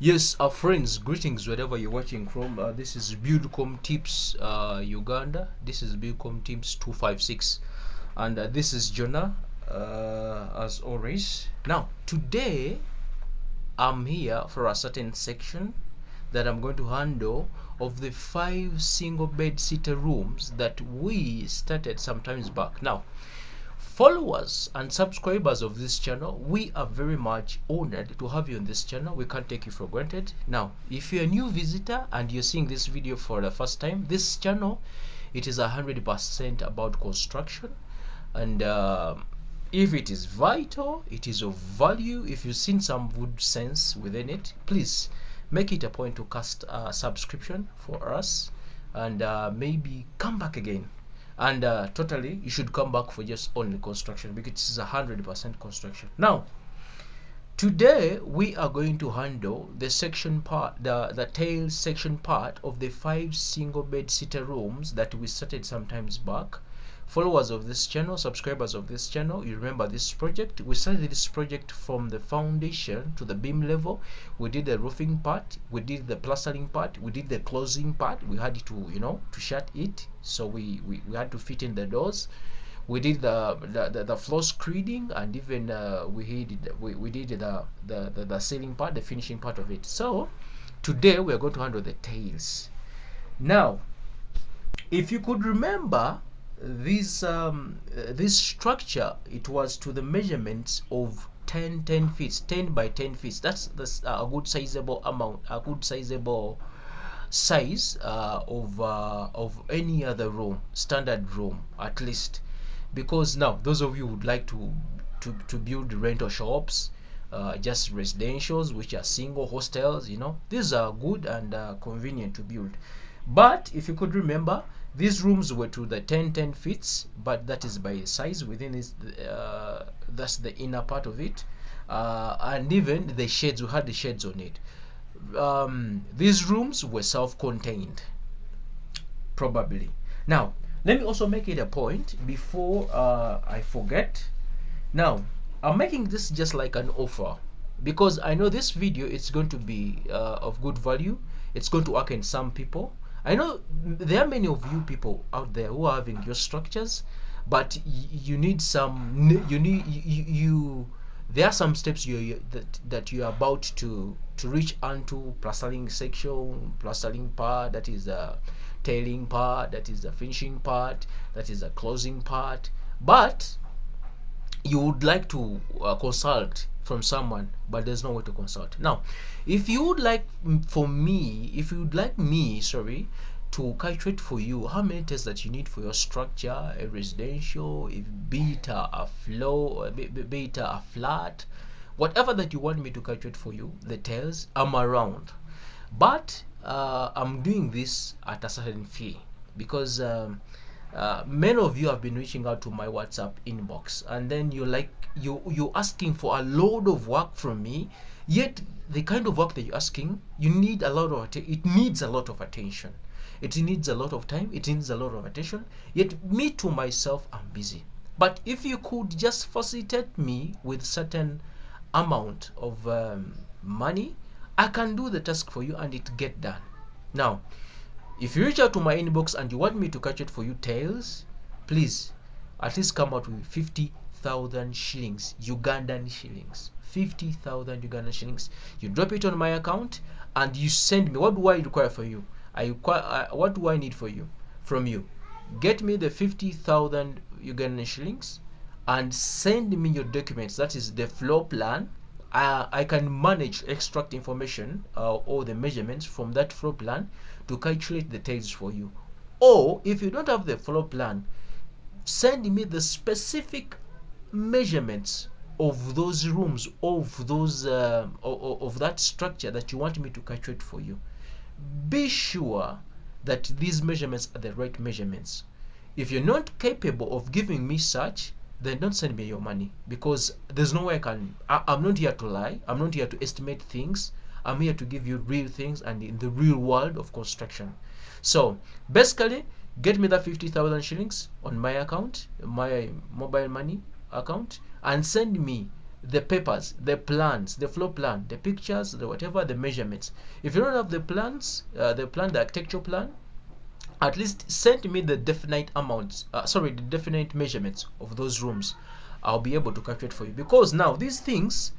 Yes, our friends, greetings wherever you're watching from. This is Buildcom Tips Uganda. This is Buildcom Tips 256, and this is Jonah, as always. Now, today I'm here for a certain section that I'm going to handle of the 5 single bed sitter rooms that we started sometimes back. Now, followers and subscribers of this channel, we are very much honored to have you on this channel. We can't take you for granted. Now, if you're a new visitor and you're seeing this video for the first time, this channel, it is 100% about construction, and if it is vital, it is of value, if you've seen some good sense within it, please make it a point to cast a subscription for us, and maybe come back again. And totally, you should come back for just only construction, because it is 100% construction. Now, today we are going to handle the section part, the tail section part of the 5 single bed sitter rooms that we started sometimes back. Followers of this channel, subscribers of this channel, you remember this project. We started this project from the foundation to the beam level. We did the roofing part, we did the plastering part, we did the closing part. We had to to shut it, so we had to fit in the doors. We did the floor screeding, and even we did the ceiling part, the finishing part of it. So today we are going to handle the tails. Now, if you could remember, this structure, it was to the measurements of 10 feet, 10 by 10 feet. That's a good sizable amount, a good sizable size of any other room, standard room at least. Because now those of you who would like to build rental shops, just residentials which are single hostels, these are good and convenient to build. But if you could remember, these rooms were to the 10 feet, but that is by size. Within this, that's the inner part of it, and even the shades, we had the shades on it. These rooms were self-contained, probably. Now, let me also make it a point before I forget. Now, I'm making this just like an offer, because I know this video is going to be of good value. It's going to work in some people. I know there are many of you people out there who are having your structures, but you need some, there are some steps that you are about to reach onto: plastering section, plastering part, that is a tailing part, that is the finishing part, that is the closing part. But you would like to consult from someone, but there's no way to consult. Now, if you would like me, sorry, to calculate for you how many tests that you need for your structure, a residential, if be it a floor, be it a flat, whatever that you want me to calculate for you, the tails, I'm around. But I'm doing this at a certain fee, because many of you have been reaching out to my WhatsApp inbox, and then you're asking for a load of work from me. Yet the kind of work that you're asking, it needs a lot of attention. It needs a lot of time. It needs a lot of attention. Yet me to myself, I'm busy. But if you could just facilitate me with certain amount of money, I can do the task for you and it get done. Now, if you reach out to my inbox and you want me to catch it for you tails, please at least come out with 50,000 shillings, Ugandan shillings. 50,000 Ugandan shillings. You drop it on my account and you send me. What do I require for you? What do I need from you? Get me the 50,000 Ugandan shillings and send me your documents. That is the floor plan. I can manage, extract information or the measurements from that floor plan to calculate the tails for you. Or if you don't have the floor plan, send me the specific measurements of those rooms, of those of that structure that you want me to calculate for you. Be sure that these measurements are the right measurements. If you're not capable of giving me such, then don't send me your money, because there's no way I'm not here to lie. I'm not here to estimate things. I'm here to give you real things and in the real world of construction. So basically, get me that 50,000 shillings on my account, my mobile money account, and send me the papers, the plans, the floor plan, the pictures, the whatever, the measurements. If you don't have the plans, the architecture plan, at least send me the definite amounts, the definite measurements of those rooms. I'll be able to calculate for you, because now these things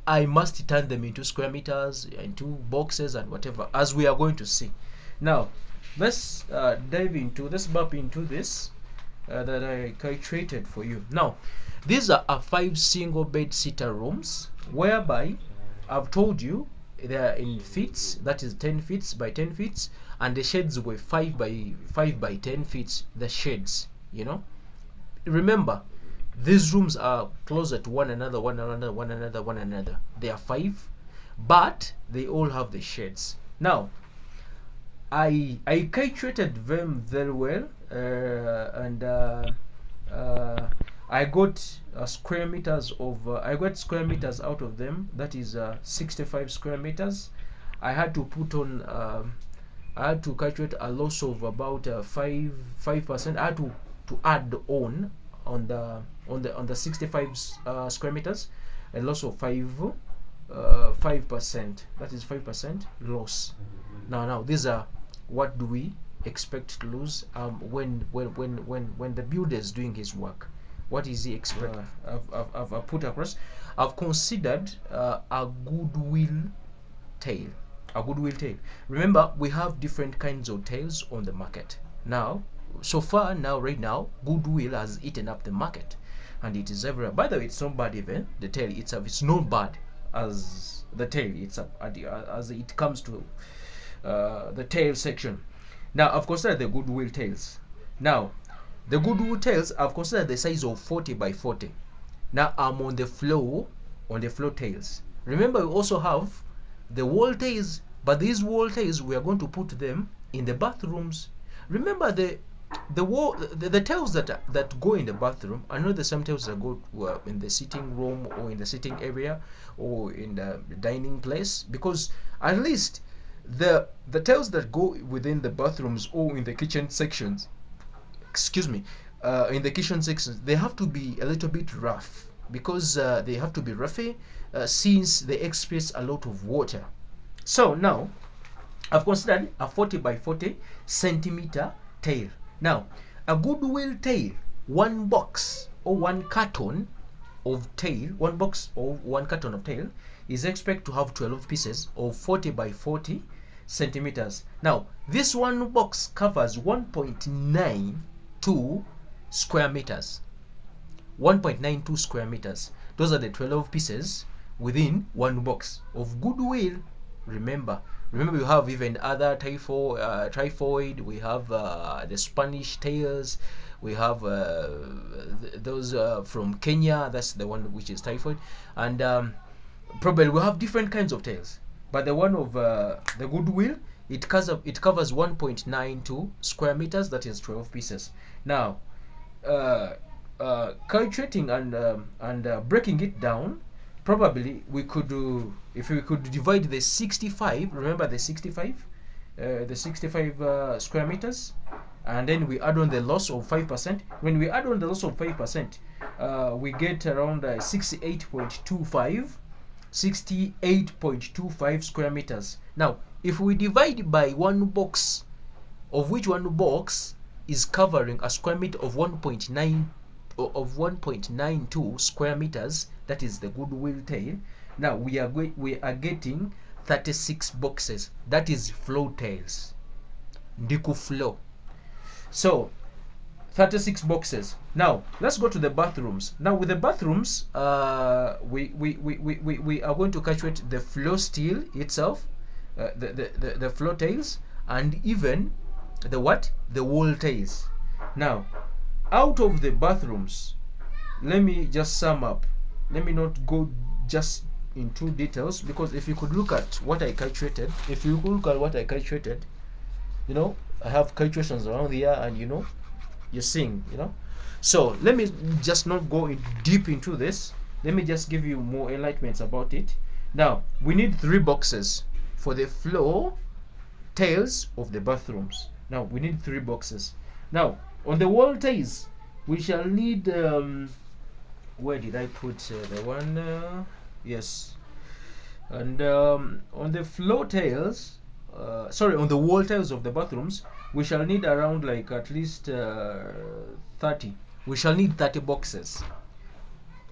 I must turn them into square meters, into boxes and whatever, as we are going to see. Now let's bump into this that I calculated for you. Now these are 5 single bed sitter rooms, whereby I've told you they are in feet, that is 10 feet by 10 feet, and the shades were 5 by 10 feet, the shades, you know. Remember, these rooms are closer to one another. They are 5, but they all have the shades. Now I calculated them very well, and I got square meters out of them. That is 65 square meters. I had to put on I had to calculate a loss of about 5%. I had to add on the 65 square meters a loss of 5%. That is 5% loss. Now these are what do we expect to lose when the builder is doing his work. What is he expect? I've put across. I've considered a goodwill tail. Remember, we have different kinds of tails on the market. Now, right now, goodwill has eaten up the market, and it is everywhere. By the way, it's not bad even. The tail itself, it's not bad as the tail itself, as it comes to the tail section. Now, I've considered the goodwill tails. Now, the goodwill tails, I've considered the size of 40 by 40. Now, I'm on the floor tails. Remember, we also have the wall tails, but these wall tails, we are going to put them in the bathrooms. Remember, the tails that go in the bathroom are not the same tails that go in the sitting room or in the sitting area or in the dining place, because at least the tails that go within the bathrooms or in the kitchen sections, in the kitchen sections, they have to be a little bit rough, because they have to be roughy since they experience a lot of water. So now I've considered a 40 by 40 centimeter tail. Now, a goodwill tail, one box or one carton of tail, is expected to have 12 pieces of 40 by 40 centimeters. Now, this one box covers 1.92 square meters. 1.92 square meters. Those are the 12 pieces within one box of goodwill. Remember, you have even other trifoid. We have the Spanish tails. We have those from Kenya. That's the one which is typhoid. And probably we have different kinds of tails. But the one of the goodwill, it covers 1.92 square meters. That is 12 pieces. Now, calculating and breaking it down, probably we could do, if we could divide the 65, remember the 65 square meters, and then we add on the loss of 5%. When we add on the loss of 5%, we get around 68.25 square meters. Now, if we divide by one box, of which one box is covering a square meter of 1.92 square meters, that is the goodwill tail. Now we are getting 36 boxes. That is floor tails. Ndiku flow. So 36 boxes. Now let's go to the bathrooms. Now with the bathrooms, we are going to calculate the floor steel itself, the floor tails, and even the wall tails. Now, out of the bathrooms, let me just sum up. Let me not go just into details, because if you could look at what I calculated, you know, I have calculations around here, and you know, you're seeing, you know. So let me just not go deep into this. Let me just give you more enlightenments about it. Now, we need 3 boxes for the floor tails of the bathrooms. Now, we need 3 boxes. Now, on the wall tails, we shall need where did I put the one? Yes. And on the floor tiles, sorry, on the wall tiles of the bathrooms, we shall need around like at least 30. We shall need 30 boxes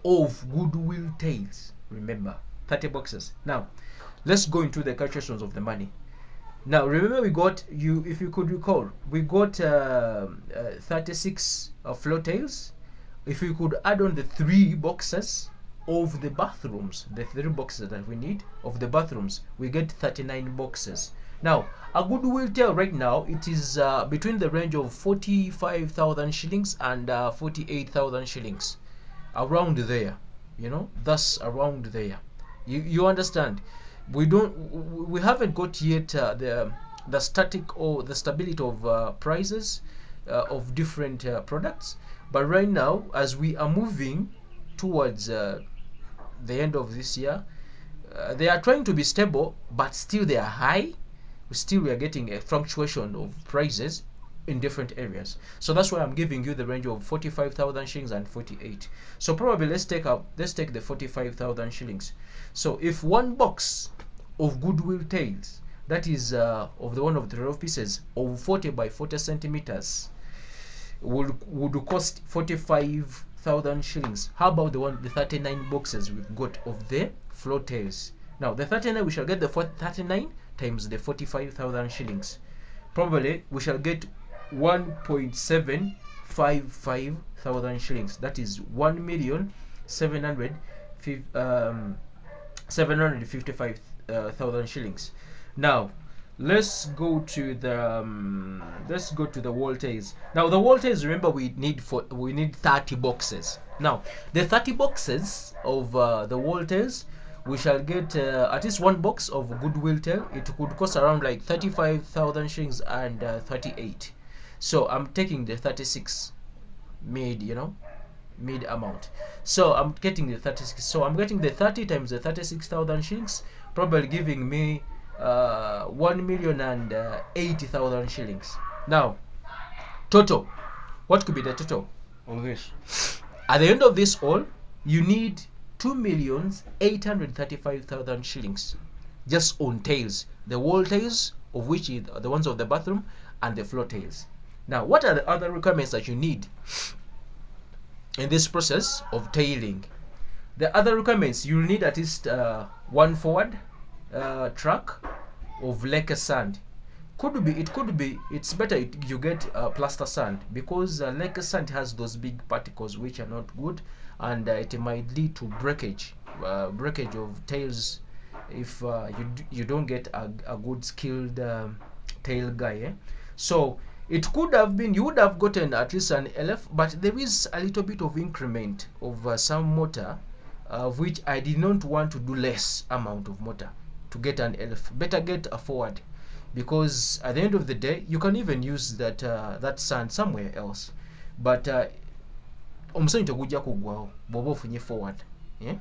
of goodwill tiles. Remember, 30 boxes. Now, let's go into the calculations of the money. Now, remember we got, if you could recall, we got 36 floor tiles. If we could add on the 3 boxes of the bathrooms, the 3 boxes that we need of the bathrooms, we get 39 boxes. Now, a goodwill tile right now, it is between the range of 45,000 shillings and 48,000 shillings, around there. You know, that's around there. You understand? We haven't got yet the static or the stability of prices of different products. But right now, as we are moving towards the end of this year, they are trying to be stable, but still they are high. Still we are getting a fluctuation of prices in different areas. So that's why I'm giving you the range of 45,000 shillings and 48. So probably let's take the 45,000 shillings. So if one box of goodwill tiles, that is of the one of the 12 pieces of 40 by 40 centimeters, would cost 45,000 shillings. How about the 39 boxes we've got of the floor tiles? Now the 39, we shall get the 39 times the 45,000 shillings. Probably we shall get 1.755 thousand shillings. That is 1,755,000 shillings. Now let's go to the wall tiles. Now the wall tiles, remember, we need 30 boxes. Now the 30 boxes of the wall tiles, we shall get at least one box of goodwill tile. It could cost around like 35,000 shillings and 38. So I'm taking the 36 mid amount. So I'm getting the 36. So I'm getting the 30 times the 36,000 shillings, probably giving me 1,080,000 shillings. Now, total. What could be the total of this? At the end of this all, you need 2,835,000 shillings just on tiles, the wall tiles, of which is the ones of the bathroom, and the floor tiles. Now, what are the other requirements that you need in this process of tiling? The other requirements, you need at least one forward truck of lacquer sand. It's better you get plaster sand, because lacquer sand has those big particles which are not good, and it might lead to breakage of tiles if you don't get a good skilled tile guy. So it could have been, you would have gotten at least an LF, but there is a little bit of increment of some mortar, which I did not want to do less amount of mortar to get an LF. Better get a forward, because at the end of the day you can even use that sand somewhere else, but omusenyu tegujja kugwawo bw'oba ofunye forward, yeah?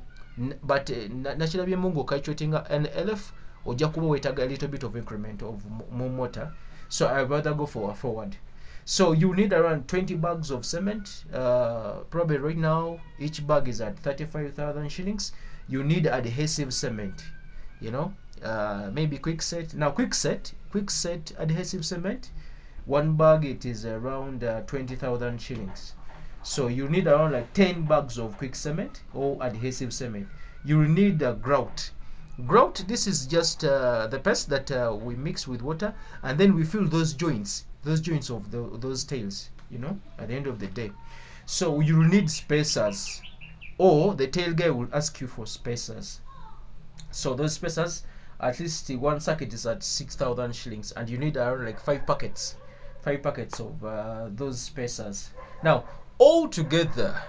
But nakirabyemu ng'okaichwetinga an LF ojja kuba weetaaga a little bit of increment of more mortar, so I'd rather go for a forward. So you need around 20 bags of cement. Probably right now each bag is at 35,000 shillings. You need adhesive cement, maybe quickset. Now quickset adhesive cement, one bag, it is around 20,000 shillings. So you need around like 10 bags of quick cement or adhesive cement. You need a grout. This is just the paste that we mix with water, and then we fill those joints of those tails, at the end of the day. So you need spacers, or the tail guy will ask you for spacers. So those spacers, at least one sacket is at 6,000 shillings, and you need around like 5 packets of those spacers. Now all together,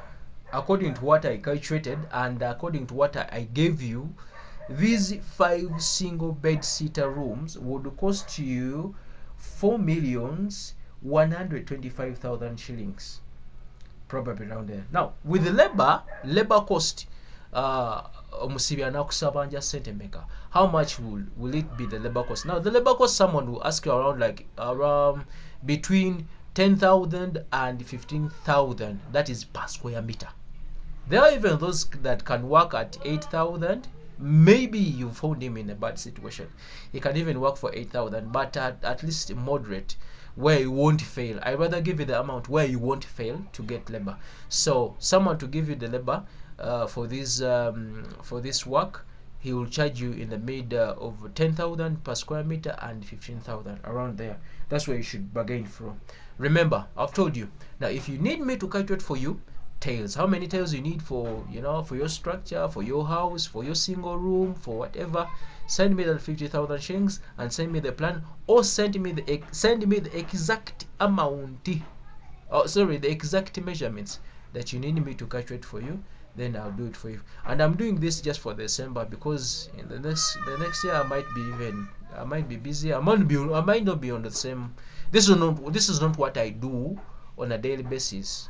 according to what I calculated and according to what I gave you, these 5 single bed sitter rooms would cost you 4,125,000 shillings, probably around there. Now with the labor cost, omusibi anakusabanja sente meka, how much will it be, the labor cost? Now the labor cost, someone will ask you around between 10,000 and 15,000, that is per square meter. There are even those that can work at 8,000. Maybe you found him in a bad situation. He can even work for 8,000, but at least moderate, where you won't fail. I rather give you the amount where you won't fail to get labor. So someone to give you the labor for this work, he will charge you in the mid of 10,000 per square meter and 15,000 around there. That's where you should bargain from. Remember, I've told you. Now, if you need me to calculate for you tiles, how many tiles you need for, for your structure, for your house, for your single room, for whatever, send me the 50,000 shillings and send me the plan, or send me the exact amount, the exact measurements that you need me to calculate for you. Then I'll do it for you. And I'm doing this just for December, because in the next year I might be busy. I might not be on the same. This is not what I do on a daily basis.